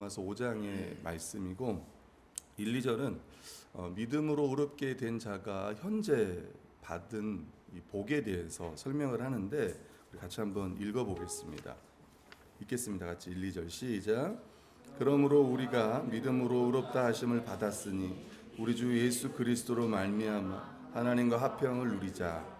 로마서 5장의 말씀이고 1, 2절은 믿음으로 의롭게 된 자가 현재 받은 이 복에 대해서 설명을 하는데 우리 같이 한번 읽어보겠습니다. 읽겠습니다. 같이 1, 2절 시작. 그러므로 우리가 믿음으로 의롭다 하심을 받았으니 우리 주 예수 그리스도로 말미암아 하나님과 화평을 누리자.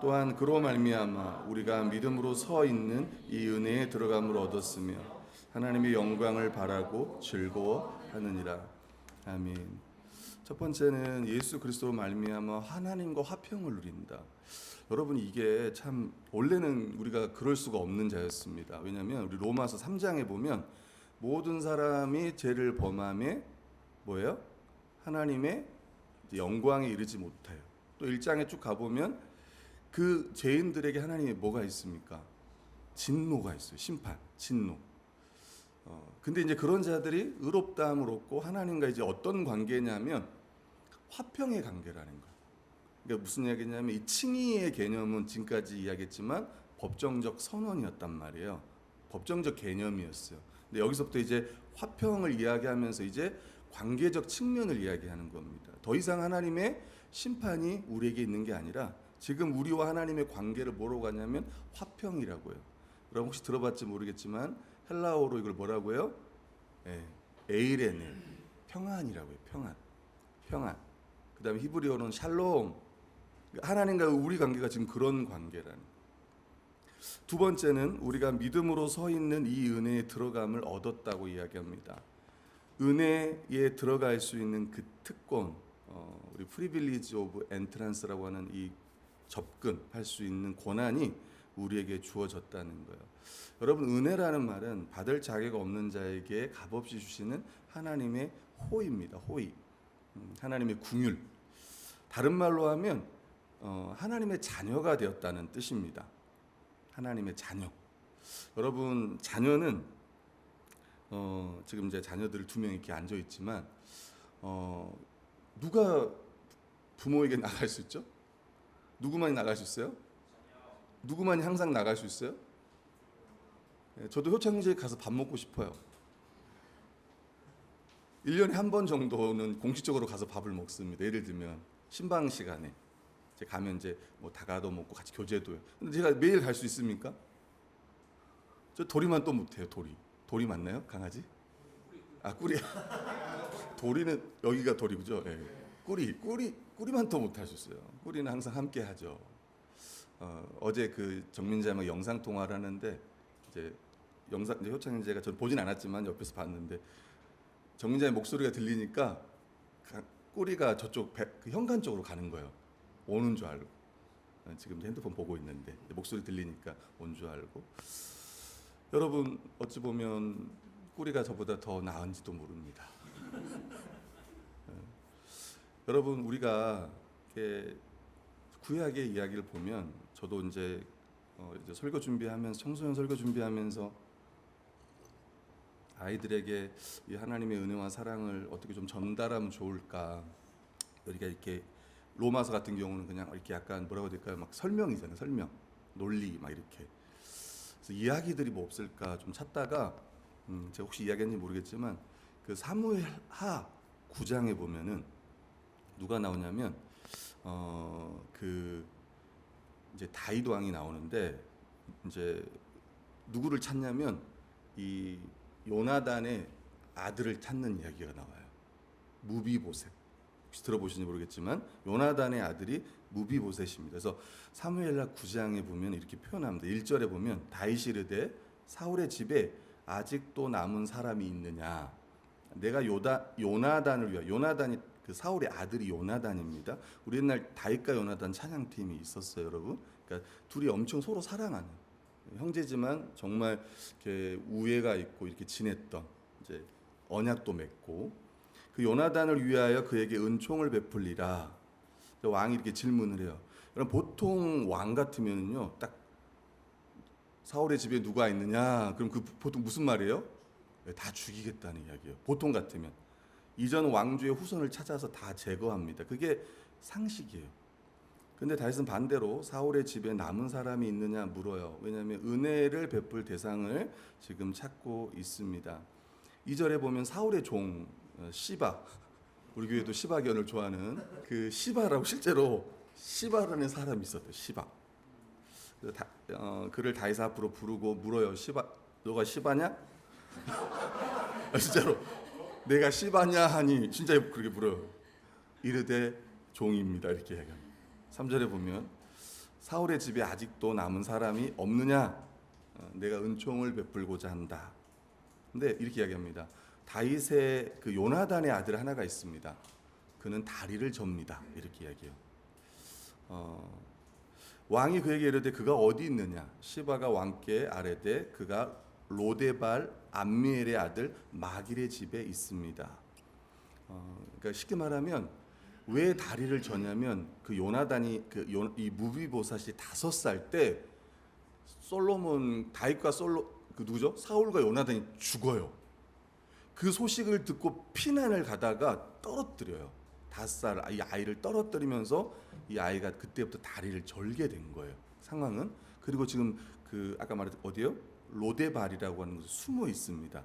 또한 그로 말미암아 우리가 믿음으로 서 있는 이 은혜에 들어감을 얻었으며 하나님의 영광을 바라고 즐거워하느니라. 아멘. 첫 번째는 예수 그리스도로 말미암아 하나님과 화평을 누린다. 여러분, 이게 참 원래는 우리가 그럴 수가 없는 자였습니다. 왜냐하면 우리 로마서 3장에 보면 모든 사람이 죄를 범함에 뭐예요? 하나님의 영광에 이르지 못해요. 또 1장에 쭉 가보면 그 죄인들에게 하나님이 뭐가 있습니까? 진노가 있어요. 심판, 진노. 근데 이제 그런 자들이 의롭다함을 얻고 하나님과 이제 어떤 관계냐면 화평의 관계라는 거예요. 그러니까 무슨 이야기냐면 이 칭의의 개념은 지금까지 이야기했지만 법정적 선언이었단 말이에요. 법정적 개념이었어요. 근데 여기서부터 이제 화평을 이야기하면서 이제 관계적 측면을 이야기하는 겁니다. 더 이상 하나님의 심판이 우리에게 있는 게 아니라 지금 우리와 하나님의 관계를 뭐라고 하냐면 화평이라고요. 여러분 혹시 들어봤지 모르겠지만 헬라어로 이걸 뭐라고요? 에이레네, 평안이라고요. 평안. 그 다음에 히브리어로는 샬롬. 하나님과 우리 관계가 지금 그런 관계라는. 두 번째는 우리가 믿음으로 서 있는 이 은혜에 들어감을 얻었다고 이야기합니다. 은혜에 들어갈 수 있는 그 특권, 우리 프리빌리지 오브 엔트란스라고 하는 이 접근할 수 있는 권한이 우리에게 주어졌다는 거예요. 여러분, 은혜라는 말은 받을 자격 없는 자에게 값없이 주시는 하나님의 호의입니다. 호의. 하나님의 궁율. 다른 말로 하면 하나님의 자녀가 되었다는 뜻입니다. 하나님의 자녀. 여러분, 자녀는 지금 이제 자녀들 2명 이렇게 앉아 있지만 누가 부모에게 나갈 수 있죠? 누구만이 나갈 수 있어요? 누구만이 항상 나갈 수 있어요? 저도 효창지에 가서 밥 먹고 싶어요. 1년에 한 번 정도는 공식적으로 가서 밥을 먹습니다. 예를 들면 신방 시간에 가면 이제 뭐 다가도 먹고 같이 교제도요. 근데 제가 매일 갈 수 있습니까? 저 도리만 또 못해요. 도리 맞나요? 강아지? 꾸리. 도리는 여기가 도리죠. 네. 꾸리만 또 못할 수 있어요. 꾸리는 항상 함께 하죠. 어제 그 정민자랑 영상 통화를 하는데 이제 효창제가 전 보진 않았지만 옆에서 봤는데 정민자의 목소리가 들리니까 꾸리가 저쪽 그 현관 쪽으로 가는 거예요. 오는 줄 알고. 지금 핸드폰 보고 있는데 목소리 들리니까 온 줄 알고. 여러분, 어찌 보면 꾸리가 저보다 더 나은지도 모릅니다. 여러분, 우리가 구약의 이야기를 보면 저도 이제 설교 준비하면서 청소년 설교 준비하면서 아이들에게 이 하나님의 은혜와 사랑을 어떻게 좀 전달하면 좋을까. 우리가 이렇게 로마서 같은 경우는 그냥 이렇게 약간 뭐라고 해야 될까요? 막 설명이잖아요. 설명, 논리 막 이렇게. 그래서 이야기들이 뭐 없을까 좀 찾다가 제가 혹시 이야기했는지 모르겠지만 그 사무엘하 9장에 보면은 누가 나오냐면 그 이제 다윗 왕이 나오는데 이제 누구를 찾냐면 이 요나단의 아들을 찾는 이야기가 나와요. 무비보셋. 혹시 들어보시는지 모르겠지만 요나단의 아들이 무비보셋입니다. 그래서 사무엘하 9장에 보면 이렇게 표현합니다. 1절에 보면 다윗이 이르되 사울의 집에 아직도 남은 사람이 있느냐. 내가 요나단을 위하여. 요나단이 그 사울의 아들이 요나단입니다. 우리 옛날 다윗과 요나단 찬양팀이 있었어요, 여러분. 그러니까 둘이 엄청 서로 사랑하는 형제지만 정말 이렇게 우애가 있고 이렇게 지냈던 이제 언약도 맺고 그 요나단을 위하여 그에게 은총을 베풀리라. 왕이 이렇게 질문을 해요. 여러분, 보통 왕 같으면요, 딱 사울의 집에 누가 있느냐? 그럼 그 보통 무슨 말이에요? 다 죽이겠다는 이야기예요. 보통 같으면. 이전 왕조의 후손을 찾아서 다 제거합니다. 그게 상식이에요. 근데 다윗은 반대로 사울의 집에 남은 사람이 있느냐 물어요. 왜냐하면 은혜를 베풀 대상을 지금 찾고 있습니다. 2절에 보면 사울의 종 시바, 우리 교회도 시바견을 좋아하는 그 시바라고 실제로 시바라는 사람이 있었대요. 시바. 그를 다윗 앞으로 부르고 물어요. 시바, 너가 시바냐? 진짜로 내가 시바냐 하니 진짜 그렇게 물어요. 이르되 종입니다. 이렇게 이야기합니다. 3절에 보면 사울의 집에 아직도 남은 사람이 없느냐? 내가 은총을 베풀고자 한다. 근데 이렇게 이야기합니다. 다윗의 그 요나단의 아들 하나가 있습니다. 그는 다리를 접니다. 이렇게 이야기해요. 왕이 그에게 이르되 그가 어디 있느냐? 시바가 왕께 아뢰되 그가 로데발 암미엘의 아들 마길의 집에 있습니다. 그러니까 쉽게 말하면 왜 다리를 졌냐면 그 요나단이 이 무비보삿이 5살 때 솔로몬 다윗과 그 누구죠? 사울과 요나단이 죽어요. 그 소식을 듣고 피난을 가다가 떨어뜨려요. 5살 이 아이를 떨어뜨리면서 이 아이가 그때부터 다리를 절게 된 거예요. 상황은. 그리고 지금 그 아까 말했던 어디요? 로데발이라고 하는 곳에 숨어 있습니다.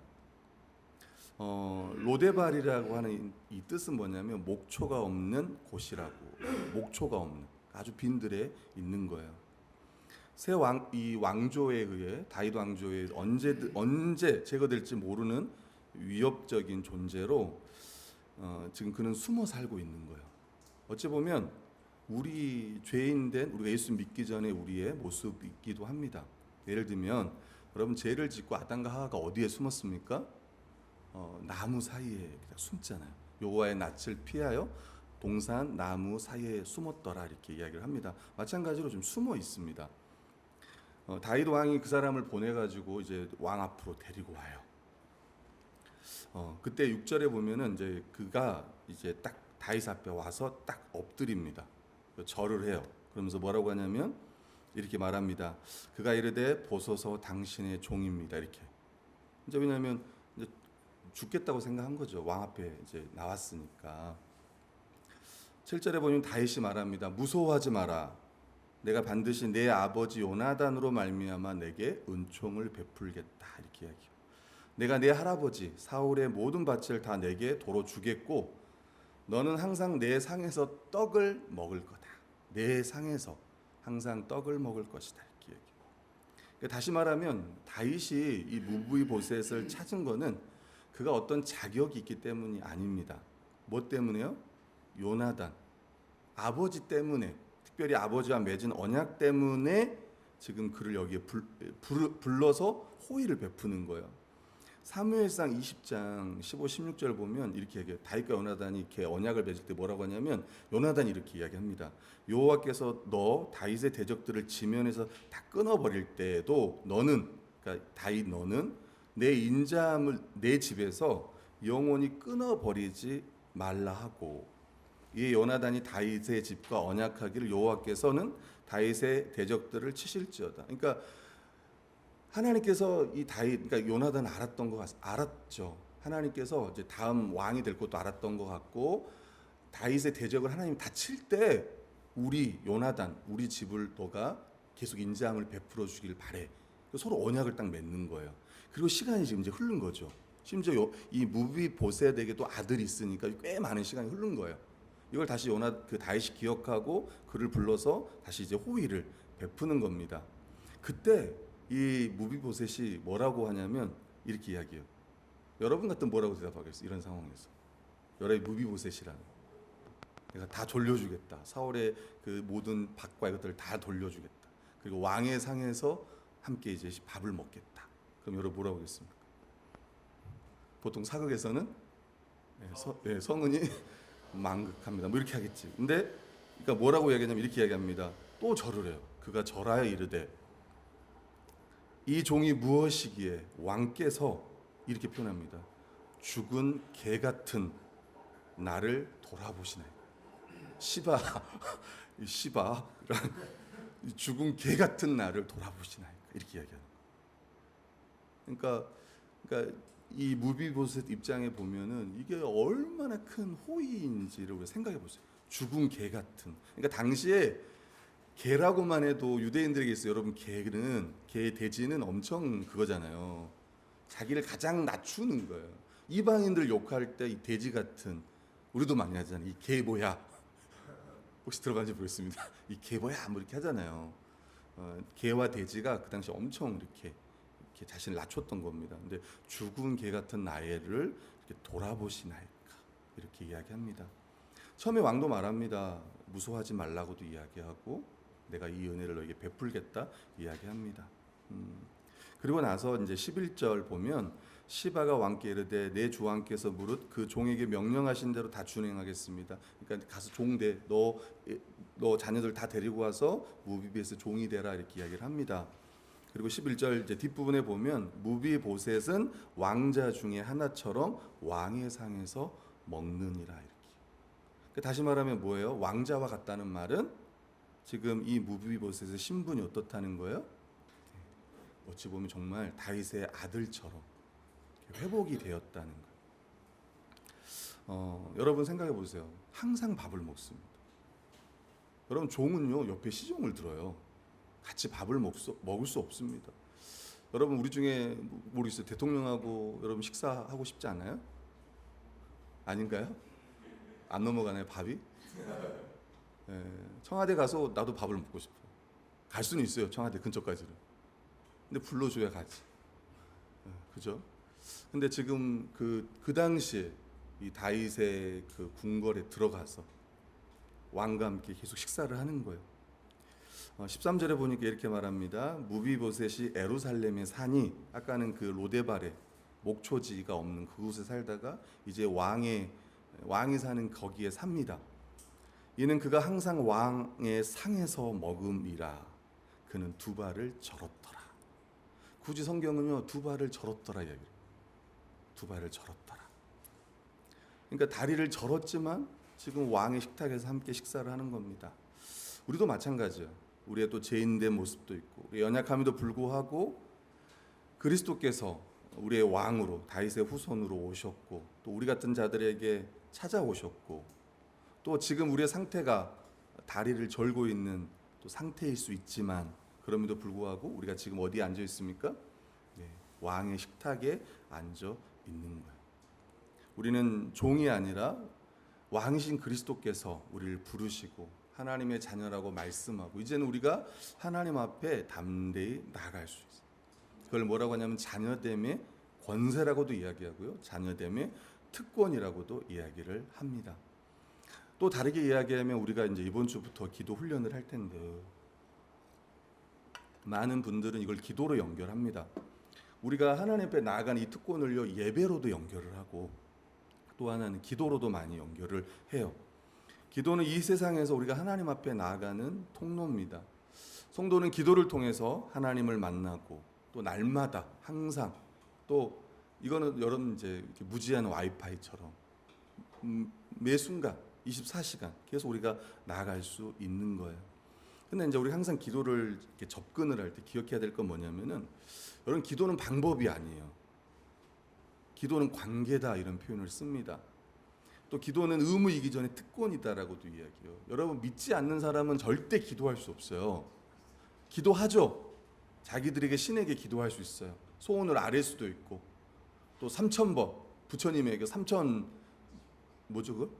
로데발이라고 하는 이 뜻은 뭐냐면 목초가 없는 곳이라고. 목초가 없는 아주 빈들에 있는 거예요. 이 왕조에 의해 다윗 왕조에 언제 제거될지 모르는 위협적인 존재로 지금 그는 숨어 살고 있는 거예요. 어찌 보면 우리 죄인된 우리가 예수 믿기 전에 우리의 모습이기도 합니다. 예를 들면 여러분 죄를 짓고 아담과 하와가 어디에 숨었습니까? 나무 사이에 숨잖아요. 여호와의 낯을 피하여 동산 나무 사이에 숨었더라 이렇게 이야기를 합니다. 마찬가지로 좀 숨어 있습니다. 다윗 왕이 그 사람을 보내가지고 이제 왕 앞으로 데리고 와요. 그때 6절에 보면은 이제 그가 이제 딱 다윗 앞에 와서 딱 엎드립니다. 절을 해요. 그러면서 뭐라고 하냐면 이렇게 말합니다. 그가 이르되 보소서 당신의 종입니다. 이렇게. 이제 왜냐하면 이제 죽겠다고 생각한 거죠. 왕 앞에 이제 나왔으니까. 7절에 보면 다윗이 말합니다. 무서워하지 마라. 내가 반드시 내 아버지 요나단으로 말미암아 내게 은총을 베풀겠다. 이렇게 이야기해요. 내가 내 할아버지 사울의 모든 밭을 다 내게 도로 주겠고 너는 항상 내 상에서 떡을 먹을 거다. 내 상에서 항상 떡을 먹을 것이다. 이렇게 얘기해요. 그러니까 다시 말하면 다윗이 이 무비보셋을 찾은 거는 그가 어떤 자격이 있기 때문이 아닙니다. 뭐 때문에요? 요나단 아버지 때문에, 특별히 아버지와 맺은 언약 때문에 지금 그를 여기에 불러서 호의를 베푸는 거예요. 사무엘상 20장 15, 16절 보면 이렇게 얘기해요. 다윗과 요나단이 이렇게 언약을 맺을 때 뭐라고 하냐면 요나단이 이렇게 이야기합니다. 여호와께서 너 다윗의 대적들을 지면에서 다 끊어버릴 때에도 너는, 그러니까 다윗 너는 내 인자함을 내 집에서 영원히 끊어버리지 말라 하고, 이 요나단이 다윗의 집과 언약하기를 여호와께서는 다윗의 대적들을 치실지어다. 그러니까 하나님께서 이 다윗, 그러니까 요나단 알았죠. 하나님께서 이제 다음 왕이 될 것도 알았던 것 같고, 다윗의 대적을 하나님 다 칠 때 우리 요나단, 우리 집을 너가 계속 인자함을 베풀어 주길 바래. 서로 언약을 딱 맺는 거예요. 그리고 시간이 지금 이제 흐른 거죠. 심지어 이 무비보셋에게도 아들이 있으니까 꽤 많은 시간이 흐른 거예요. 이걸 다시 그 다윗이 기억하고 그를 불러서 다시 이제 호의를 베푸는 겁니다. 그때 이 무비보셋이 뭐라고 하냐면 이렇게 이야기해요. 여러분 같은 뭐라고 대답하겠어요? 이런 상황에서 여러분 무비보셋이라는, 내가 다 돌려주겠다. 사울의 그 모든 밭과 이것들을 다 돌려주겠다. 그리고 왕의 상에서 함께 이제 밥을 먹겠다. 그럼 여러분 뭐라고 하겠습니까? 보통 사극에서는 성은이 망극합니다. 뭐 이렇게 하겠지. 근데 그러니까 뭐라고 이야기하냐면 이렇게 이야기합니다. 또 절을 해요. 그가 절하여 이르되 이 종이 무엇이기에 왕께서 이렇게 표현합니다. 죽은 개 같은 나를 돌아보시네. 시바란 죽은 개 같은 나를 돌아보시나 이렇게 이야기하는 거예요. 그러니까 이 무비보셋 입장에 보면은 이게 얼마나 큰 호의인지를 우리가 생각해 보세요. 죽은 개 같은. 그러니까 당시에 개라고만 해도 유대인들에게 있어요. 여러분 개 돼지는 엄청 그거잖아요. 자기를 가장 낮추는 거예요. 이방인들 욕할 때 이 돼지 같은, 우리도 많이 하잖아요. 이 개 뭐야? 혹시 들어간지 모르겠습니다. 이 개 뭐야? 뭐 이렇게 하잖아요. 개와 돼지가 그 당시 엄청 이렇게 자신을 낮췄던 겁니다. 근데 죽은 개 같은 나를 이렇게 돌아보시나이까 이렇게 이야기합니다. 처음에 왕도 말합니다. 무서워하지 말라고도 이야기하고 내가 이 은혜를 너에게 베풀겠다 이야기합니다. 그리고 나서 이제 11절 보면 시바가 왕께 이르되 내 주 왕께서 무릇 그 종에게 명령하신 대로 다 준행하겠습니다. 그러니까 가서 종대 너 자녀들 다 데리고 와서 무비보셋 종이 되라 이렇게 이야기를 합니다. 그리고 11절 이제 뒷부분에 보면 무비보셋은 왕자 중에 하나처럼 왕의 상에서 먹느니라 이렇게. 그러니까 다시 말하면 뭐예요? 왕자와 같다는 말은 지금 이 무비보셋의 신분이 어떻다는 거예요? 어찌 보면 정말 다윗의 아들처럼 회복이 되었다는 거예요. 여러분 생각해 보세요. 항상 밥을 먹습니다. 여러분 종은요 옆에 시종을 들어요. 같이 밥을 먹을 수 없습니다. 여러분 우리 중에 모르겠어요. 대통령하고 여러분 식사하고 싶지 않아요? 아닌가요? 안 넘어가나요 밥이? 청와대 가서 나도 밥을 먹고 싶어. 갈 수는 있어요 청와대 근처까지는. 근데 불러줘야 가지. 그죠? 근데 지금 그 당시에 이 다윗의 그 궁궐에 들어가서 왕과 함께 계속 식사를 하는 거예요. 13절에 보니까 이렇게 말합니다. 무비보셋이 에루살렘의 산이 아까는 그 로데발에 목초지가 없는 그곳에 살다가 이제 왕이 사는 거기에 삽니다. 이는 그가 항상 왕의 상에서 먹음이라 그는 두 발을 절었더라. 굳이 성경은요 두 발을 절었더라 이야기해요. 두 발을 절었더라. 그러니까 다리를 절었지만 지금 왕의 식탁에서 함께 식사를 하는 겁니다. 우리도 마찬가지예요. 우리의 또 죄인된 모습도 있고 우리 연약함에도 불구하고 그리스도께서 우리의 왕으로 다윗의 후손으로 오셨고 또 우리 같은 자들에게 찾아오셨고 또 지금 우리의 상태가 다리를 절고 있는 또 상태일 수 있지만 그럼에도 불구하고 우리가 지금 어디에 앉아 있습니까? 왕의 식탁에 앉아 있는 거예요. 우리는 종이 아니라 왕이신 그리스도께서 우리를 부르시고 하나님의 자녀라고 말씀하고 이제는 우리가 하나님 앞에 담대히 나아갈 수 있어요. 그걸 뭐라고 하냐면 자녀됨의 권세라고도 이야기하고요. 자녀됨의 특권이라고도 이야기를 합니다. 또 다르게 이야기하면 우리가 이제 이번 주부터 기도 훈련을 할 텐데 많은 분들은 이걸 기도로 연결합니다. 우리가 하나님 앞에 나아가는 이 특권을요 예배로도 연결을 하고 또 하나는 기도로도 많이 연결을 해요. 기도는 이 세상에서 우리가 하나님 앞에 나아가는 통로입니다. 성도는 기도를 통해서 하나님을 만나고 또 날마다 항상 또 이거는 여러분 이제 이렇게 무제한 와이파이처럼 매 순간 24시간 계속 우리가 나아갈 수 있는 거예요. 근데 이제 우리 항상 기도를 이렇게 접근을 할 때 기억해야 될 건 뭐냐면은 여러분 기도는 방법이 아니에요. 기도는 관계다 이런 표현을 씁니다. 또 기도는 의무이기 전에 특권이다라고도 이야기해요. 여러분 믿지 않는 사람은 절대 기도할 수 없어요. 기도하죠. 자기들에게 신에게 기도할 수 있어요. 소원을 아뢰 수도 있고 또 3,000번 부처님에게 3,000 뭐죠 그?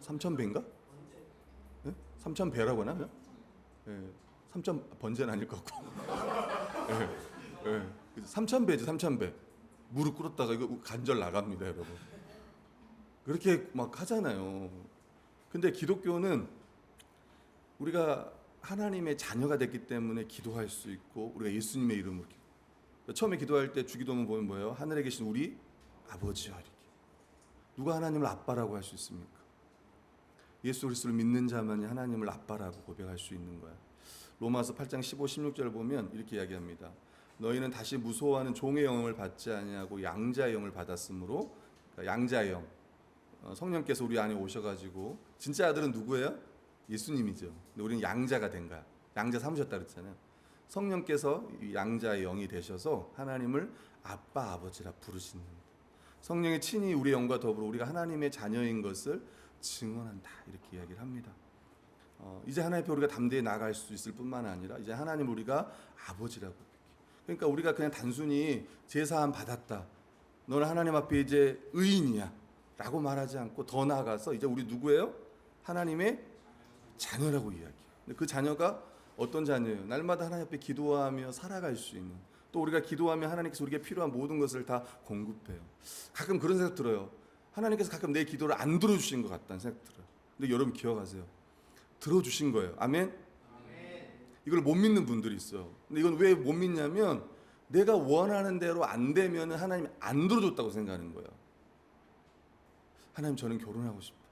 3,000배인가? 네? 3,000배라고 하나? 네. 3,000 번제는 아닐 것 같고. 네. 네. 3,000배죠 3,000배. 무릎 꿇었다가 이거 관절 나갑니다 여러분. 그렇게 막 하잖아요. 근데 기독교는 우리가 하나님의 자녀가 됐기 때문에 기도할 수 있고 우리가 예수님의 이름으로 처음에 기도할 때 주기도문 보면 뭐예요? 하늘에 계신 우리 아버지여 이렇게. 누가 하나님을 아빠라고 할 수 있습니까? 예수 그리스도를 믿는 자만이 하나님을 아빠라고 고백할 수 있는 거야. 로마서 8장 15, 16절 보면 이렇게 이야기합니다. 너희는 다시 무서워하는 종의 영을 받지 아니하고 양자의 영을 받았으므로 그러니까 양자의 영 성령께서 우리 안에 오셔가지고 진짜 아들은 누구예요? 예수님이죠. 근데 우리는 양자가 된 거야. 양자 삼으셨다 그랬잖아요. 성령께서 양자의 영이 되셔서 하나님을 아빠 아버지라 부르시는 성령의 친히 우리의 영과 더불어 우리가 하나님의 자녀인 것을 증언한다 이렇게 이야기를 합니다. 이제 하나님 앞에 우리가 담대히 나아갈 수 있을 뿐만 아니라 이제 하나님 우리가 아버지라고. 그러니까 우리가 그냥 단순히 제사함 받았다. 너는 하나님 앞에 이제 의인이야 라고 말하지 않고 더 나아가서 이제 우리 누구예요? 하나님의 자녀라고 이야기해요. 근데 그 자녀가 어떤 자녀예요? 날마다 하나님 앞에 기도하며 살아갈 수 있는, 또 우리가 기도하면 하나님께서 우리에게 필요한 모든 것을 다 공급해요. 가끔 그런 생각 들어요. 하나님께서 가끔 내 기도를 안 들어주신 것 같다는 생각 들어요. 근데 여러분 기억하세요. 들어주신 거예요. 아멘? 이걸 못 믿는 분들이 있어요. 근데 이건 왜 못 믿냐면 내가 원하는 대로 안 되면 하나님이 안 들어줬다고 생각하는 거예요. 하나님 저는 결혼하고 싶어요.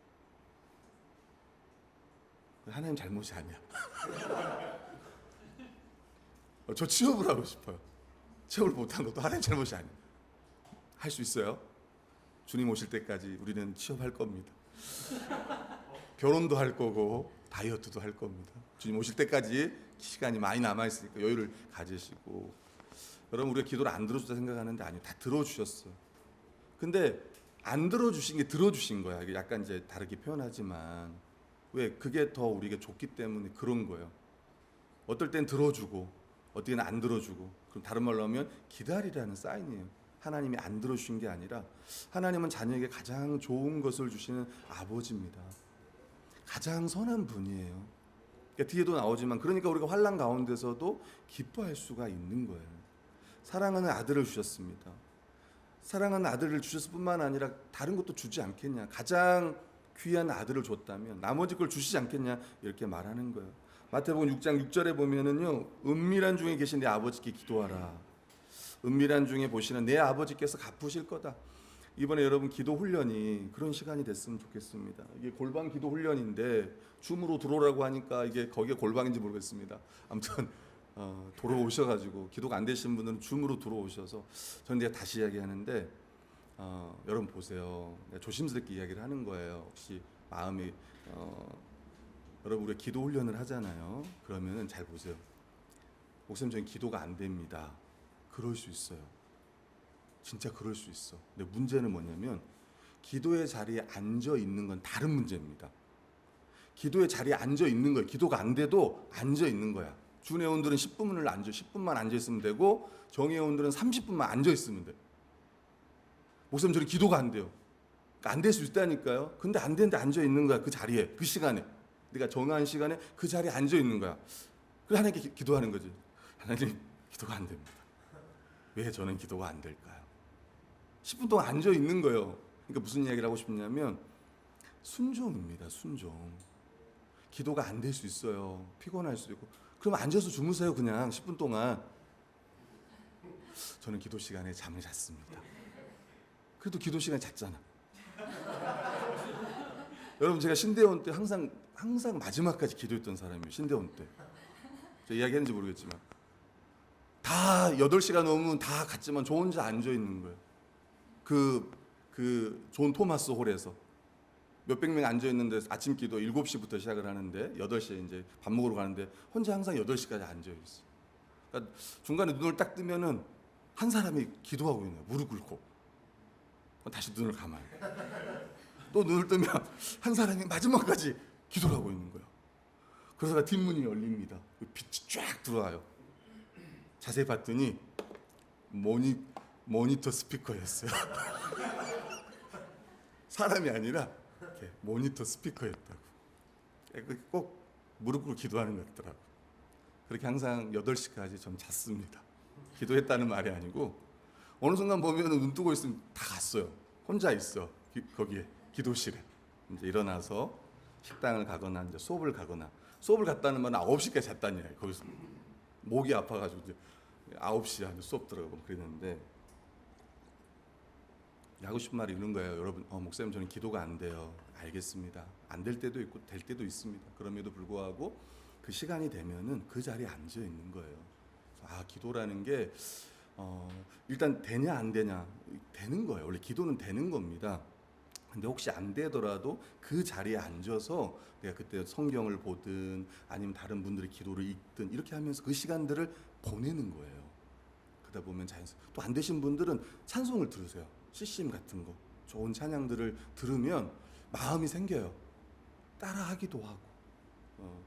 하나님 잘못이 아니야. 저 취업을 하고 싶어요. 취업을 못한 것도 하나님 잘못이 아니야. 할 수 있어요. 주님 오실 때까지 우리는 취업할 겁니다. 결혼도 할 거고 다이어트도 할 겁니다. 주님 오실 때까지 시간이 많이 남아있으니까 여유를 가지시고. 여러분 우리가 기도를 안 들어줬다 생각하는데 아니요. 다 들어주셨어요. 근데 안 들어주신 게 들어주신 거야. 이게 약간 이제 다르게 표현하지만 왜? 그게 더 우리에게 좋기 때문에 그런 거예요. 어떨 땐 들어주고 어떨 때는 안 들어주고. 그럼 다른 말로 하면 기다리라는 사인이에요. 하나님이 안 들어주신 게 아니라 하나님은 자녀에게 가장 좋은 것을 주시는 아버지입니다. 가장 선한 분이에요. 그러니까 뒤에도 나오지만 그러니까 우리가 환난 가운데서도 기뻐할 수가 있는 거예요. 사랑하는 아들을 주셨습니다. 사랑하는 아들을 주셨을 뿐만 아니라 다른 것도 주지 않겠냐. 가장 귀한 아들을 줬다면 나머지 걸 주시지 않겠냐 이렇게 말하는 거예요. 마태복음 6장 6절에 보면은요, 은밀한 중에 계신 내 아버지께 기도하라. 은밀한 중에 보시는 내 아버지께서 갚으실 거다. 이번에 여러분 기도 훈련이 그런 시간이 됐으면 좋겠습니다. 이게 골방 기도 훈련인데 줌으로 들어오라고 하니까 이게 거기가 골방인지 모르겠습니다. 아무튼 들어오셔가지고 기도가 안 되신 분들은 줌으로 들어오셔서 저는 내가 다시 이야기하는데 여러분 보세요. 내가 조심스럽게 이야기를 하는 거예요. 혹시 마음이 여러분 우리가 기도 훈련을 하잖아요. 그러면은 잘 보세요. 목사님 저는 기도가 안 됩니다. 그럴 수 있어요. 진짜 그럴 수 있어. 근데 문제는 뭐냐면 기도의 자리에 앉아 있는 건 다른 문제입니다. 기도의 자리에 앉아 있는 거예요. 기도가 안 돼도 앉아 있는 거야. 준회원들은 10분만 앉아 있으면 되고 정회원들은 30분만 앉아 있으면 돼. 목사님 저는 기도가 안 돼요. 그러니까 안 될 수 있다니까요. 근데 안 되는데 앉아 있는 거야. 그 자리에, 그 시간에. 네가 정한 시간에 그 자리에 앉아 있는 거야. 그래서 하나님께 기도하는 거지. 하나님 기도가 안 됩니다. 왜 저는 기도가 안 될까요? 10분 동안 앉아 있는 거예요. 그러니까 무슨 이야기를 하고 싶냐면 순종입니다. 순종. 기도가 안 될 수 있어요. 피곤할 수 있고. 그럼 앉아서 주무세요. 그냥 10분 동안. 저는 기도 시간에 잠을 잤습니다. 그래도 기도 시간에 잤잖아. 여러분 제가 신대원 때 항상 마지막까지 기도했던 사람이에요. 신대원 때. 제가 이야기했는지 모르겠지만 다 8시가 넘으면 다 갔지만 저 혼자 앉아 있는 거예요. 그 존 토마스 홀에서 몇백 명 앉아 있는데 아침 기도 7시부터 시작을 하는데 8시에 이제 밥 먹으러 가는데 혼자 항상 8시까지 앉아 있어. 그러니까 중간에 눈을 딱 뜨면은 한 사람이 기도하고 있는 거예요. 무릎 꿇고. 다시 눈을 감아요. 또 눈을 뜨면 한 사람이 마지막까지 기도를 하고 있는 거예요. 그러다가 뒷문이 열립니다. 빛이 쫙 들어와요. 자세히 봤더니 모니터 스피커였어요. 사람이 아니라 모니터 스피커였다고. 꼭 무릎 꿇고 기도하는 것 같더라고. 그렇게 항상 8시까지 좀 잤습니다. 기도했다는 말이 아니고 어느 순간 보면 눈 뜨고 있으면 다 갔어요. 혼자 있어. 거기에 기도실에. 이제 일어나서 식당을 가거나 이제 수업을 가거나. 수업을 갔다는 말은 9시까지 잤다는 얘기예요. 거기서 목이 아파가지고 이제 9시에 수업 들어가고 그랬는데 하고 싶은 말이 이런 거예요. 여러분, 목사님 저는 기도가 안 돼요. 알겠습니다. 안 될 때도 있고 될 때도 있습니다. 그럼에도 불구하고 그 시간이 되면은 그 자리에 앉아 있는 거예요. 기도라는 게 일단 되냐 안 되냐 되는 거예요. 원래 기도는 되는 겁니다. 근데 혹시 안 되더라도 그 자리에 앉아서 내가 그때 성경을 보든 아니면 다른 분들의 기도를 읽든 이렇게 하면서 그 시간들을 보내는 거예요. 그러다 보면 자연스럽게 또 안 되신 분들은 찬송을 들으세요. CCM 같은 거 좋은 찬양들을 들으면 마음이 생겨요. 따라하기도 하고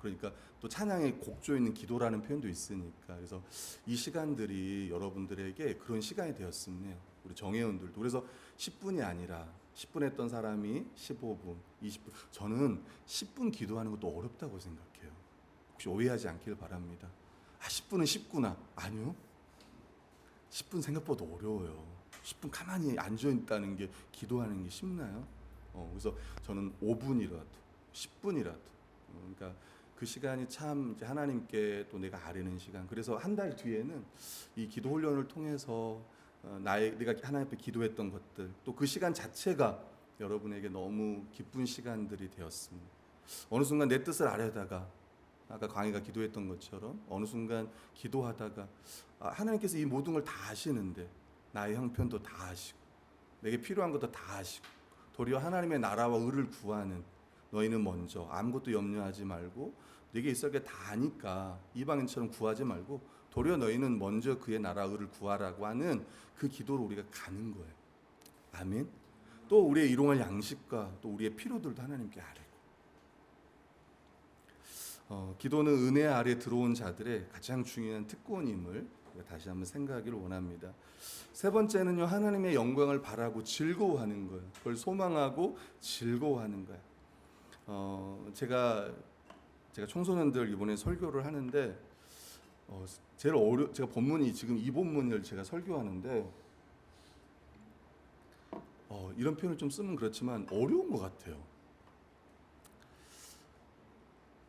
그러니까 또 찬양에 곡조 있는 기도라는 표현도 있으니까 그래서 이 시간들이 여러분들에게 그런 시간이 되었으면 해요. 우리 정회원들도 그래서 10분이 아니라 10분 했던 사람이 15분, 20분. 저는 10분 기도하는 것도 어렵다고 생각해요. 혹시 오해하지 않길 바랍니다. 10분은 쉽구나. 아니요. 10분 생각보다 어려워요. 10분 가만히 앉아 있다는 게 기도하는 게 쉽나요? 그래서 저는 5분이라도 10분이라도 그러니까 그 시간이 참 이제 하나님께 또 내가 아뢰는 시간. 그래서 한 달 뒤에는 이 기도 훈련을 통해서 내가 하나님 앞에 기도했던 것들 또 그 시간 자체가 여러분에게 너무 기쁜 시간들이 되었습니다. 어느 순간 내 뜻을 아뢰다가 아까 광희가 기도했던 것처럼 어느 순간 기도하다가 하나님께서 이 모든 걸 다 아시는데 나의 형편도 다 아시고 내게 필요한 것도 다 아시고 도리어 하나님의 나라와 의를 구하는 너희는 먼저 아무것도 염려하지 말고 내게 있을 게 다 아니까 이방인처럼 구하지 말고 도리어 너희는 먼저 그의 나라 의를 구하라고 하는 그 기도로 우리가 가는 거예요. 아멘. 또 우리의 일용할 양식과 또 우리의 필요들도 하나님께 아뢰고 기도는 은혜 아래 들어온 자들의 가장 중요한 특권임을 다시 한번 생각하기를 원합니다. 세 번째는요, 하나님의 영광을 바라고 즐거워하는 거예요. 그걸 소망하고 즐거워하는 거예요. 제가 청소년들 이번에 설교를 하는데 제가 본문이 지금 이 본문을 제가 설교하는데 이런 표현을 좀 쓰면 그렇지만 어려운 것 같아요.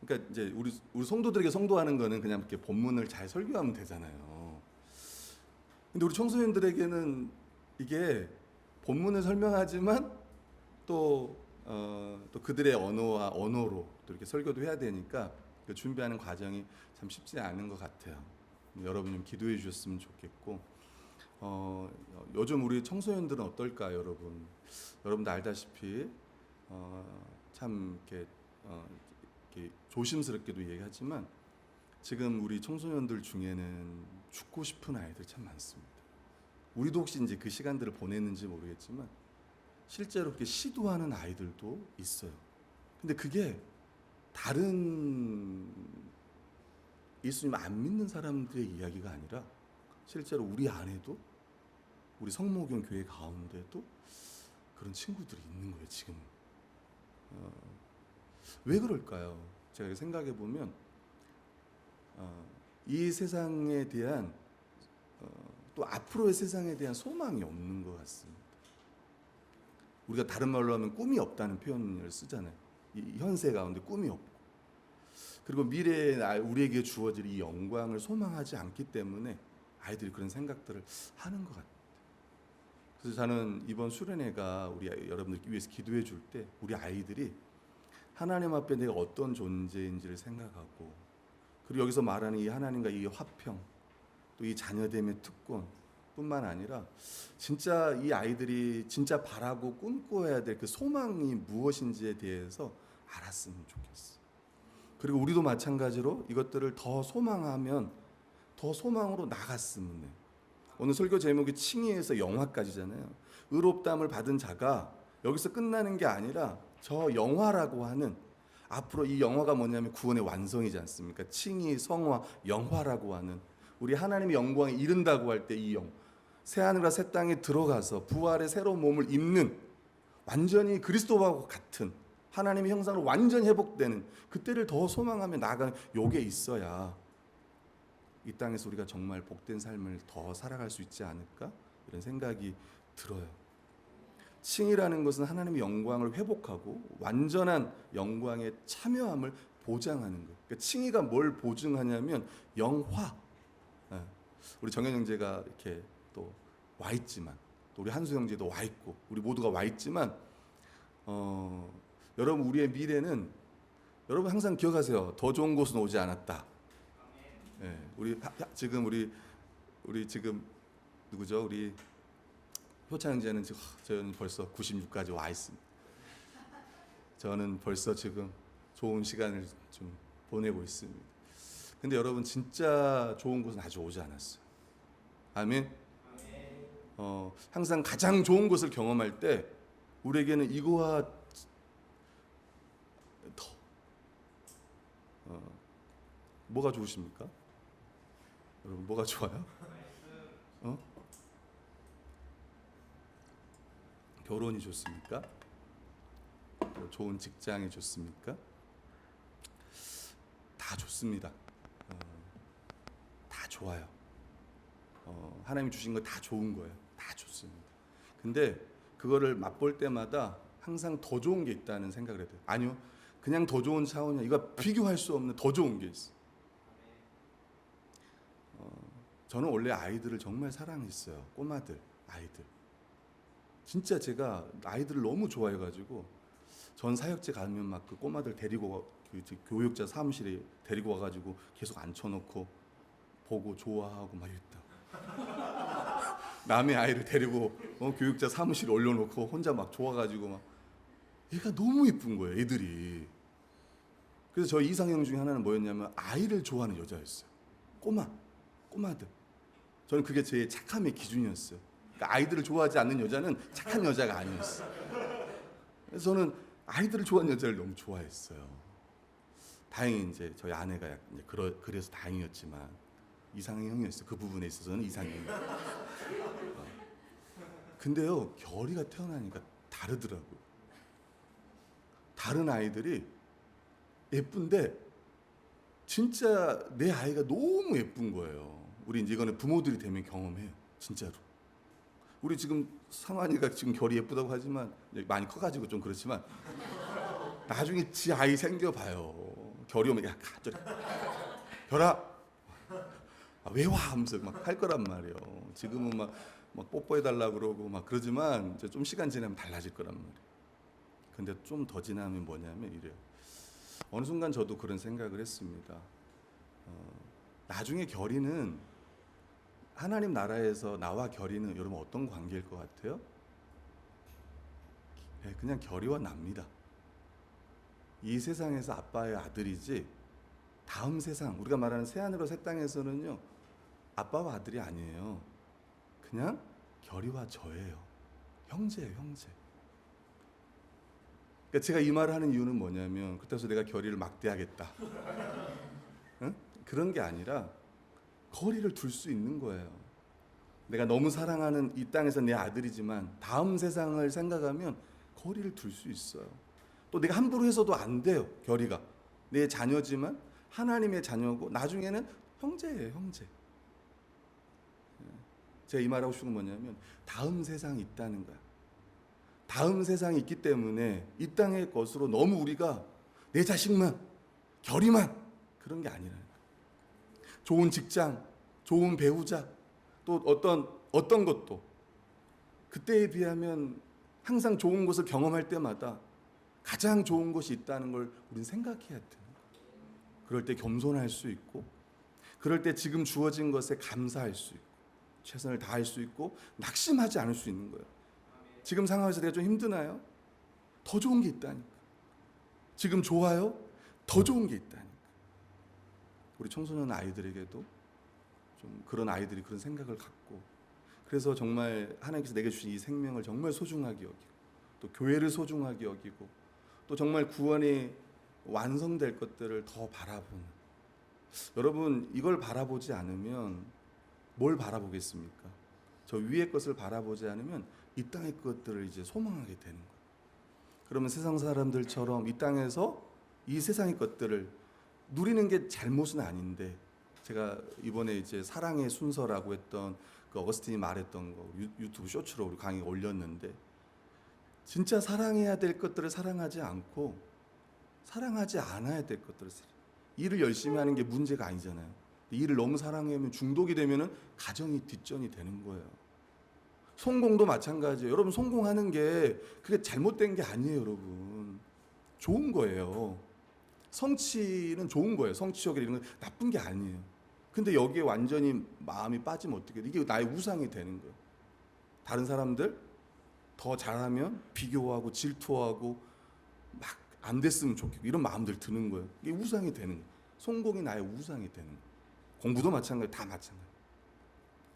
그러니까 이제 우리 성도들에게 성도하는 거는 그냥 이렇게 본문을 잘 설교하면 되잖아요. 근데 우리 청소년들에게는 이게 본문을 설명하지만 또 그들의 언어로 또 이렇게 설교도 해야 되니까 그 준비하는 과정이 참 쉽지 않은 것 같아요. 여러분 좀 기도해 주셨으면 좋겠고 요즘 우리 청소년들은 어떨까요, 여러분? 여러분도 알다시피 참 이렇게 조심스럽게도 얘기하지만 지금 우리 청소년들 중에는 죽고 싶은 아이들 참 많습니다. 우리도 혹시 이제 그 시간들을 보냈는지 모르겠지만 실제로 그렇게 시도하는 아이들도 있어요. 근데 그게 다른 예수님 안 믿는 사람들의 이야기가 아니라 실제로 우리 안에도 우리 성모교회 교회 가운데도 그런 친구들이 있는 거예요. 지금 왜 그럴까요? 제가 생각해 보면 이 세상에 대한 또 앞으로의 세상에 대한 소망이 없는 것 같습니다. 우리가 다른 말로 하면 꿈이 없다는 표현을 쓰잖아요. 이 현세 가운데 꿈이 없고 그리고 미래에 우리에게 주어질 이 영광을 소망하지 않기 때문에 아이들이 그런 생각들을 하는 것 같아요. 그래서 저는 이번 수련회가 우리 여러분들 위해서 기도해 줄 때 우리 아이들이 하나님 앞에 내가 어떤 존재인지를 생각하고 그리고 여기서 말하는 이 하나님과 이 화평 또 이 자녀됨의 특권 뿐만 아니라 진짜 이 아이들이 진짜 바라고 꿈꿔야 될 그 소망이 무엇인지에 대해서 알았으면 좋겠어. 그리고 우리도 마찬가지로 이것들을 더 소망하면 더 소망으로 나갔으면 해. 오늘 설교 제목이 칭의에서 영화까지잖아요. 의롭다함을 받은 자가 여기서 끝나는 게 아니라 저 영화라고 하는 앞으로 이 영화가 뭐냐면 구원의 완성이지 않습니까? 칭의, 성화, 영화라고 하는 우리 하나님의 영광에 이른다고 할 때 이 새하늘과 새 땅에 들어가서 부활의 새로운 몸을 입는 완전히 그리스도와 같은 하나님의 형상으로 완전히 회복되는 그때를 더 소망하며 나아가는 요게 있어야 이 땅에서 우리가 정말 복된 삶을 더 살아갈 수 있지 않을까? 이런 생각이 들어요. 칭이라는 것은 하나님의 영광을 회복하고 완전한 영광에 참여함을 보장하는 것. 그러니까 칭의가 뭘 보증하냐면 영화. 우리 정현 형제가 이렇게 또 와 있지만 또 우리 한수 형제도 와 있고 우리 모두가 와 있지만 여러분 우리의 미래는 여러분 항상 기억하세요. 더 좋은 곳은 오지 않았다. 우리 지금 누구죠? 우리 효찬 형제는 지금 저는 벌써 96까지 와 있습니다. 저는 벌써 지금 좋은 시간을 좀 보내고 있습니다. 근데 여러분 진짜 좋은 곳은 아직 오지 않았어요. 아멘. 항상 가장 좋은 곳을 경험할 때 우리에게는 이거와 더 뭐가 좋으십니까? 여러분 뭐가 좋아요? 결혼이 좋습니까? 좋은 직장이 좋습니까? 다 좋습니다. 다 좋아요. 하나님이 주신 거 다 좋은 거예요. 다 좋습니다. 근데 그거를 맛볼 때마다 항상 더 좋은 게 있다는 생각을 해야 돼요. 아니요, 그냥 더 좋은 차원이야. 이거 비교할 수 없는 더 좋은 게 있어. 저는 원래 아이들을 정말 사랑했어요. 꼬마들, 아이들. 진짜 제가 아이들을 너무 좋아해가지고 전 사역제 가면 막 그 꼬마들 데리고 그 교육자 사무실에 데리고 와가지고 계속 앉혀놓고 보고 좋아하고 막 이랬다. 남의 아이를 데리고 교육자 사무실에 올려놓고 혼자 막 좋아가지고 막 얘가 너무 예쁜 거예요, 애들이. 그래서 저 이상형 중에 하나는 뭐였냐면 아이를 좋아하는 여자였어요. 꼬마들. 저는 그게 제 착함의 기준이었어요. 그러니까 아이들을 좋아하지 않는 여자는 착한 여자가 아니었어요. 그래서 저는 아이들을 좋아하는 여자를 너무 좋아했어요. 다행히 이제 저희 아내가 이제 그래서 다행이었지만 이상형이었어요. 그 부분에 있어서는 이상형. 근데요, 결이가 태어나니까 다르더라고요. 다른 아이들이 예쁜데 진짜 내 아이가 너무 예쁜 거예요. 우리 이제 이거는 부모들이 되면 경험해요. 진짜로. 우리 지금 상환이가 지금 결이 예쁘다고 하지만 많이 커가지고 좀 그렇지만 나중에 지 아이 생겨봐요. 결이 오면 야 가져라. 결아 왜 와? 하면서 막 할 거란 말이에요. 지금은 막 뽀뽀해달라 그러고 막 그러지만 이제 좀 시간 지나면 달라질 거란 말이에요. 근데 좀 더 지나면 뭐냐면 이래요. 어느 순간 저도 그런 생각을 했습니다. 나중에 결이는 하나님 나라에서 나와 결이는 여러분 어떤 관계일 것 같아요? 그냥 결이와 납니다. 이 세상에서 아빠의 아들이지 다음 세상 우리가 말하는 새하늘과 새 땅에서는요 아빠와 아들이 아니에요. 그냥 결이와 저예요. 형제예요, 형제. 그러니까 제가 이 말을 하는 이유는 뭐냐면 그때서 내가 결이를 막대하겠다. 응? 그런 게 아니라 거리를 둘 수 있는 거예요. 내가 너무 사랑하는 이 땅에서 내 아들이지만 다음 세상을 생각하면 거리를 둘 수 있어요. 또 내가 함부로 해서도 안 돼요. 결이가 내 자녀지만 하나님의 자녀고 나중에는 형제예요, 형제. 제가 이 말하고 싶은 건 뭐냐면 다음 세상이 있다는 거야. 다음 세상이 있기 때문에 이 땅의 것으로 너무 우리가 내 자식만, 결이만 그런 게 아니라는 거야. 좋은 직장, 좋은 배우자, 또 어떤 것도 그때에 비하면 항상 좋은 것을 경험할 때마다 가장 좋은 것이 있다는 걸 우리는 생각해야 돼요. 그럴 때 겸손할 수 있고, 그럴 때 지금 주어진 것에 감사할 수 있고, 최선을 다할 수 있고, 낙심하지 않을 수 있는 거예요. 지금 상황에서 내가 좀 힘드나요? 더 좋은 게 있다니까. 지금 좋아요? 더 좋은 게 있다니까. 우리 청소년 아이들에게도 좀 그런 아이들이 그런 생각을 갖고, 그래서 정말 하나님께서 내게 주신 이 생명을 정말 소중하게 여기고, 또 교회를 소중하게 여기고, 또 정말 구원이 완성될 것들을 더 바라보는. 여러분 이걸 바라보지 않으면 뭘 바라보겠습니까? 저 위의 것을 바라보지 않으면 이 땅의 것들을 이제 소망하게 되는 거예요. 그러면 세상 사람들처럼 이 땅에서 이 세상의 것들을 누리는 게 잘못은 아닌데, 제가 이번에 이제 사랑의 순서라고 했던 그 어거스틴이 말했던 거 유튜브 쇼츠로 우리 강의 올렸는데, 진짜 사랑해야 될 것들을 사랑하지 않고 사랑하지 않아야 될 것들을 일을 열심히 하는 게 문제가 아니잖아요. 일을 너무 사랑하면 중독이 되면은 가정이 뒷전이 되는 거예요. 성공도 마찬가지예요. 여러분 성공하는 게 그게 잘못된 게 아니에요, 여러분. 좋은 거예요. 성취는 좋은 거예요. 성취욕이 이런 건 나쁜 게 아니에요. 근데 여기에 완전히 마음이 빠지면 어떻게 돼? 이게 나의 우상이 되는 거예요. 다른 사람들 더 잘하면 비교하고 질투하고 막 안 됐으면 좋겠고 이런 마음들 드는 거예요. 이게 우상이 되는 거예요. 성공이 나의 우상이 되는 거예요. 공부도 마찬가지, 다 마찬가지.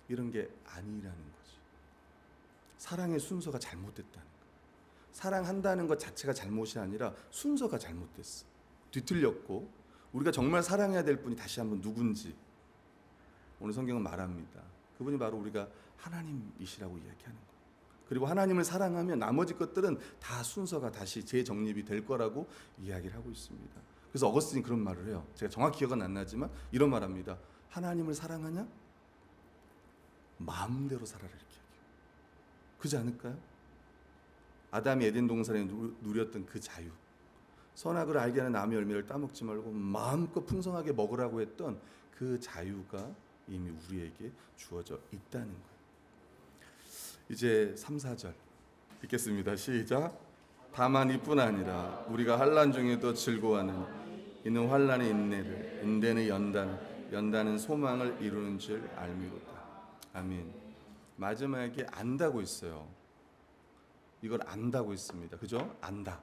이런 게 아니라는 거죠. 사랑의 순서가 잘못됐다는 거예요. 사랑한다는 것 자체가 잘못이 아니라 순서가 잘못됐어. 뒤틀렸고 우리가 정말 사랑해야 될 분이 다시 한번 누군지 오늘 성경은 말합니다. 그분이 바로 우리가 하나님이시라고 이야기하는 거예요. 그리고 하나님을 사랑하면 나머지 것들은 다 순서가 다시 재정립이 될 거라고 이야기를 하고 있습니다. 그래서 어거스틴이 그런 말을 해요. 제가 정확히 기억은 안 나지만 이런 말합니다. 하나님을 사랑하냐? 마음대로 살아라 이렇게 얘기해요. 그렇지 않을까요? 아담이 에덴 동산에 누렸던 그 자유, 선악을 알게 하는 나무의 열매를 따먹지 말고 마음껏 풍성하게 먹으라고 했던 그 자유가 이미 우리에게 주어져 있다는 거예요. 이제 3, 4절 읽겠습니다. 시작. 다만 이뿐 아니라 우리가 환난 중에도 즐거워하는 이는 환난의 인내를, 인내는 연단, 연단은 소망을 이루는 줄 알미로다. 아멘. 마지막에 안다고 있어요. 이걸 안다고 있습니다. 그죠? 안다.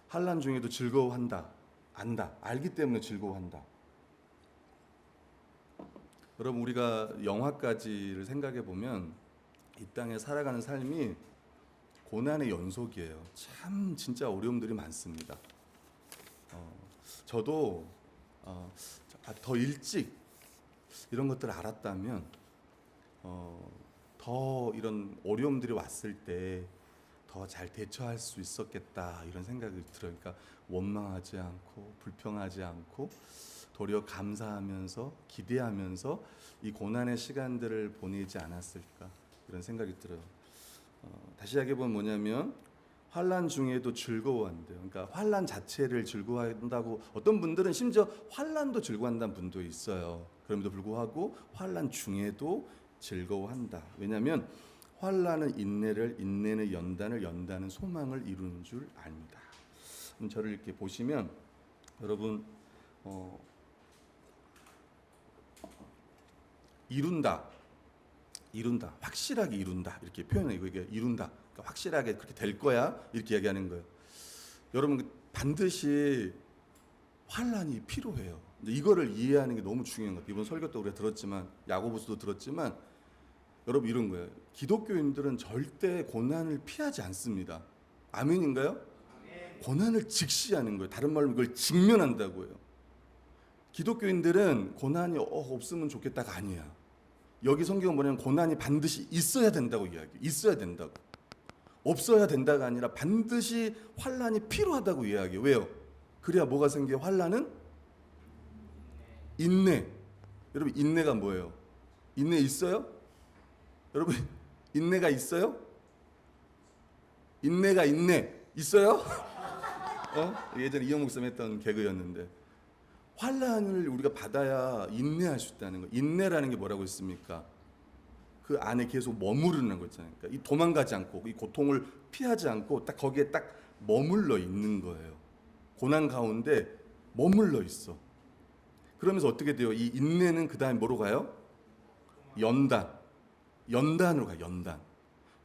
환난 중에도 즐거워한다. 안다. 알기 때문에 즐거워한다. 여러분 우리가 영화까지를 생각해 보면 이 땅에 살아가는 삶이 고난의 연속이에요. 참 진짜 어려움들이 많습니다. 저도 더 일찍 이런 것들을 알았다면 더 이런 어려움들이 왔을 때 더 잘 대처할 수 있었겠다 이런 생각이 들어요. 그러니까 원망하지 않고 불평하지 않고 도리어 감사하면서 기대하면서 이 고난의 시간들을 보내지 않았을까 이런 생각이 들어요. 다시 이야기해보면 뭐냐면 환난 중에도 즐거워한대요. 그러니까 환난 자체를 즐거워한다고 어떤 분들은 심지어 환난도 즐거워한다는 분도 있어요. 그럼에도 불구하고 환난 중에도 즐거워한다. 왜냐하면 환난은 인내를, 인내는 연단을, 연단은 소망을 이루는 줄 압니다. 저를 이렇게 보시면 여러분 이룬다, 확실하게 이룬다 이렇게 표현해요. 이게 이룬다, 그러니까 확실하게 그렇게 될 거야 이렇게 얘기하는 거예요. 여러분 반드시 환난이 필요해요. 이거를 이해하는 게 너무 중요한 것 같아요. 이번 설교 때 우리가 들었지만 야고보서도 들었지만 여러분 이런 거예요. 기독교인들은 절대 고난을 피하지 않습니다. 아멘인가요? 고난을 직시하는 거예요. 다른 말로 이걸 직면한다고요. 기독교인들은 고난이 없으면 좋겠다가 아니야. 여기 성경은 뭐냐면 고난이 반드시 있어야 된다고 이야기해요. 있어야 된다고. 없어야 된다가 아니라 반드시 환난이 필요하다고 이야기해요. 왜요? 그래야 뭐가 생겨요? 환난은 인내. 여러분 인내가 뭐예요? 인내 있어요? 여러분 인내가 있어요? 인내가 있어요? 예전에 이영 목사님 했던 개그였는데 환난을 우리가 받아야 인내할 수 있다는 거. 인내라는 게 뭐라고 했습니까? 그 안에 계속 머무르는 거 있잖아요. 그러니까 이 도망가지 않고 이 고통을 피하지 않고 딱 거기에 딱 머물러 있는 거예요. 고난 가운데 머물러 있어. 그러면서 어떻게 돼요? 이 인내는 그 다음에 뭐로 가요? 연단으로 가요. 연단.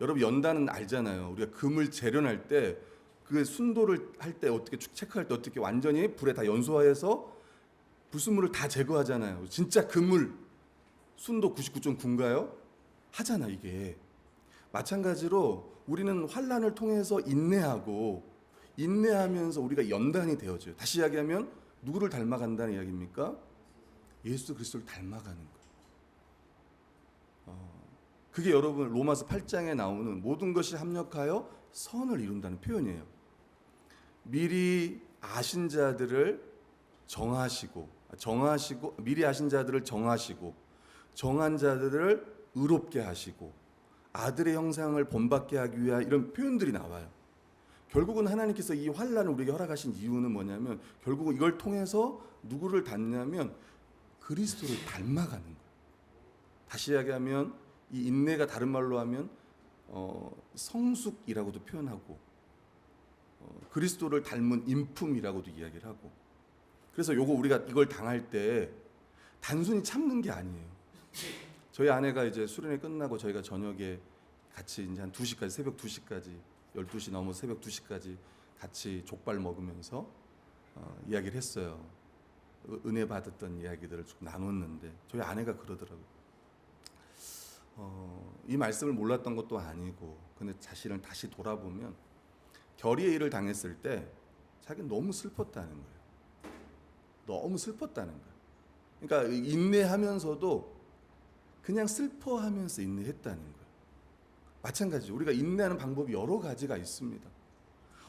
여러분 연단은 알잖아요. 우리가 금을 재련할 때 그 순도를 할 때 어떻게 체크할 때 어떻게 완전히 불에 다 연소하여서 불순물을 다 제거하잖아요. 진짜 그물 순도 99.9인가요? 하잖아 이게. 마찬가지로 우리는 환난을 통해서 인내하면서 우리가 연단이 되어져요. 다시 이야기하면 누구를 닮아간다는 이야기입니까? 예수 그리스도를 닮아가는 거예요. 그게 여러분 로마서 8장에 나오는 모든 것이 합력하여 선을 이룬다는 표현이에요. 미리 아신 자들을 정하시고 미리 아신 자들을 정하시고 정한 자들을 의롭게 하시고 아들의 형상을 본받게 하기 위한 이런 표현들이 나와요. 결국은 하나님께서 이 환난을 우리에게 허락하신 이유는 뭐냐면 결국은 이걸 통해서 누구를 닮냐면 그리스도를 닮아가는 거예요. 다시 이야기하면 이 인내가 다른 말로 하면 성숙이라고도 표현하고 그리스도를 닮은 인품이라고도 이야기를 하고 그래서 우리가 이걸 당할 때 단순히 참는 게 아니에요. 저희 아내가 이제 수련회 끝나고 저희가 저녁에 같이 이제 한 2시까지 새벽 2시까지 12시 넘어 새벽 2시까지 같이 족발 먹으면서 이야기를 했어요. 은혜 받았던 이야기들을 쭉 나눴는데 저희 아내가 그러더라고요. 이 말씀을 몰랐던 것도 아니고 근데 자신을 다시 돌아보면 결의의 일을 당했을 때 자기는 너무 슬펐다는 거예요. 너무 슬펐다는 거예요. 그러니까 인내하면서도 그냥 슬퍼하면서 인내했다는 거예요. 마찬가지죠. 우리가 인내하는 방법이 여러 가지가 있습니다.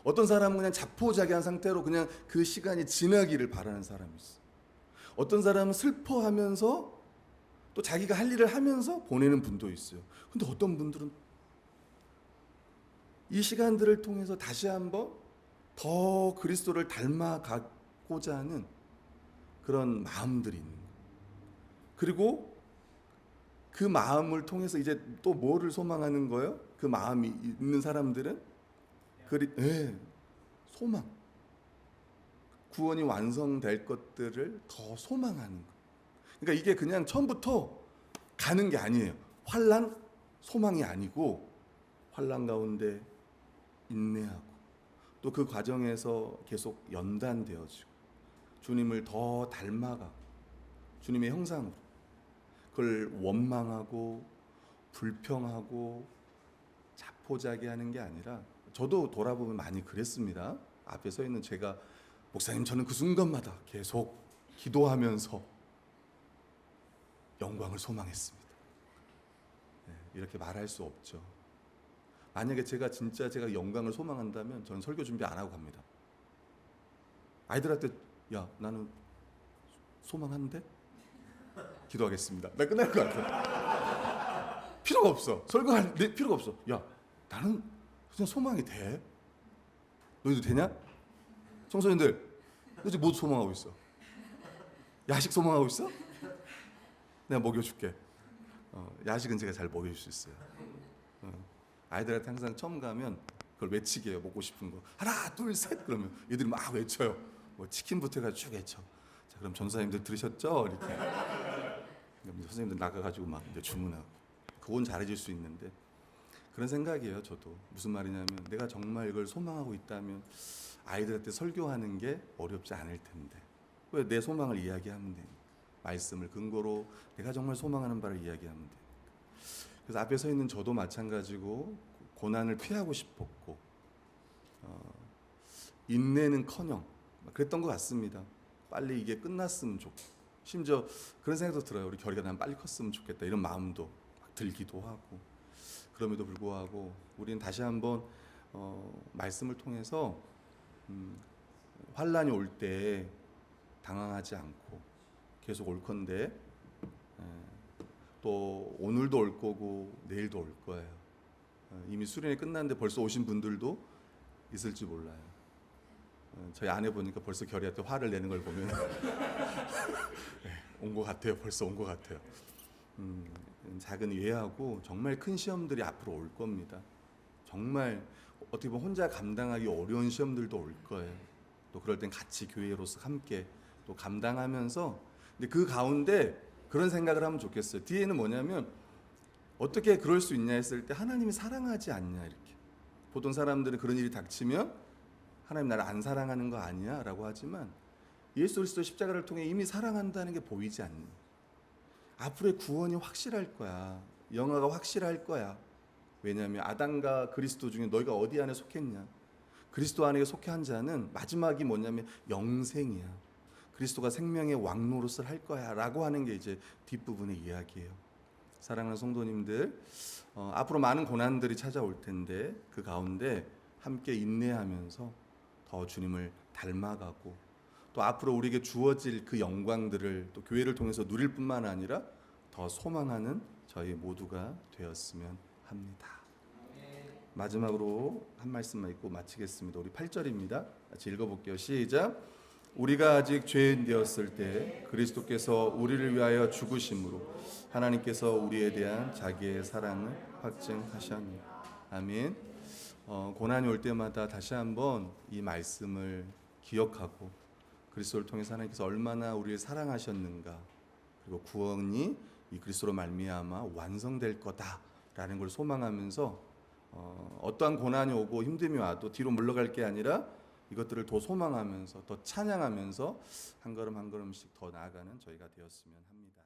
어떤 사람은 그냥 자포자기한 상태로 그냥 그 시간이 지나기를 바라는 사람이 있어요. 어떤 사람은 슬퍼하면서 또 자기가 할 일을 하면서 보내는 분도 있어요. 근데 어떤 분들은 이 시간들을 통해서 다시 한번 더 그리스도를 닮아가고자 하는 그런 마음들이 있는 거예요. 그리고 그 마음을 통해서 이제 또 뭐를 소망하는 거예요? 그 마음이 있는 사람들은 소망. 구원이 완성될 것들을 더 소망하는 거예요. 그러니까 이게 그냥 처음부터 가는 게 아니에요. 환난, 소망이 아니고 환난 가운데 인내하고 또 그 과정에서 계속 연단되어지고 주님을 더 닮아가고 주님의 형상으로 그걸 원망하고 불평하고 자포자기하는 게 아니라 저도 돌아보면 많이 그랬습니다. 앞에 서 있는 제가 목사님 저는 그 순간마다 계속 기도하면서 영광을 소망했습니다. 이렇게 말할 수 없죠. 만약에 제가 영광을 소망한다면 저는 설교 준비 안 하고 갑니다. 아이들한테 야 나는 소망하는데 기도하겠습니다. 나 끝날 것 같아. 필요가 없어. 설교할 필요가 없어. 야 나는 그냥 소망이 돼. 너희도 되냐? 청소년들 너 지금 뭐 소망하고 있어? 야식 소망하고 있어? 내가 먹여줄게. 야식은 제가 잘 먹여줄 수 있어요. 아이들한테 항상 처음 가면 그걸 외치게 해요. 먹고 싶은 거 하나 둘 셋 그러면 얘들이 막 외쳐요. 뭐 치킨부터 해가지고 쭉 외쳐. 자 그럼 전사님들 들으셨죠? 이렇게 선생님들 나가가지고 막 이제 주문하고 그건 잘해줄 수 있는데 그런 생각이에요. 저도 무슨 말이냐면 내가 정말 이걸 소망하고 있다면 아이들한테 설교하는 게 어렵지 않을 텐데 왜 내 소망을 이야기하면 돼? 말씀을 근거로 내가 정말 소망하는 바를 이야기하면 돼. 그래서 앞에 서 있는 저도 마찬가지고 고난을 피하고 싶었고 인내는커녕 그랬던 것 같습니다. 빨리 이게 끝났으면 좋고 심지어 그런 생각도 들어요. 우리 결이가 난 빨리 컸으면 좋겠다 이런 마음도 막 들기도 하고 그럼에도 불구하고 우리는 다시 한번 말씀을 통해서 환난이 올 때 당황하지 않고 계속 올 건데 또 오늘도 올 거고 내일도 올 거예요. 이미 수련이 끝났는데 벌써 오신 분들도 있을지 몰라요. 저희 아내 보니까 벌써 결이한테 화를 내는 걸 보면 온 것 같아요. 벌써 온 것 같아요. 작은 예하고 정말 큰 시험들이 앞으로 올 겁니다. 정말 어떻게 보면 혼자 감당하기 어려운 시험들도 올 거예요. 또 그럴 땐 같이 교회로서 함께 또 감당하면서 근데 그 가운데 그런 생각을 하면 좋겠어요. 뒤에는 뭐냐면 어떻게 그럴 수 있냐 했을 때 하나님이 사랑하지 않냐 이렇게. 보통 사람들은 그런 일이 닥치면 하나님 나를 안 사랑하는 거 아니야? 라고 하지만 예수 그리스도 십자가를 통해 이미 사랑한다는 게 보이지 않니? 앞으로의 구원이 확실할 거야. 영화가 확실할 거야. 왜냐하면 아담과 그리스도 중에 너희가 어디 안에 속했냐? 그리스도 안에 속해 한 자는 마지막이 뭐냐면 영생이야. 그리스도가 생명의 왕노릇을 할 거야 라고 하는 게 이제 뒷부분의 이야기예요. 사랑하는 성도님들 앞으로 많은 고난들이 찾아올 텐데 그 가운데 함께 인내하면서 더 주님을 닮아가고 또 앞으로 우리에게 주어질 그 영광들을 또 교회를 통해서 누릴 뿐만 아니라 더 소망하는 저희 모두가 되었으면 합니다. 마지막으로 한 말씀만 읽고 마치겠습니다. 우리 8절입니다. 같이 읽어볼게요. 시작. 우리가 아직 죄인 되었을 때 그리스도께서 우리를 위하여 죽으심으로 하나님께서 우리에 대한 자기의 사랑을 확증하셨니. 아멘. 고난이 올 때마다 다시 한번 이 말씀을 기억하고 그리스도를 통해서 하나님께서 얼마나 우리를 사랑하셨는가 그리고 구원이 이 그리스도로 말미암아 완성될 거다라는 걸 소망하면서 어떠한 고난이 오고 힘듦이 와도 뒤로 물러갈 게 아니라 이것들을 더 소망하면서 더 찬양하면서 한 걸음 한 걸음씩 더 나아가는 저희가 되었으면 합니다.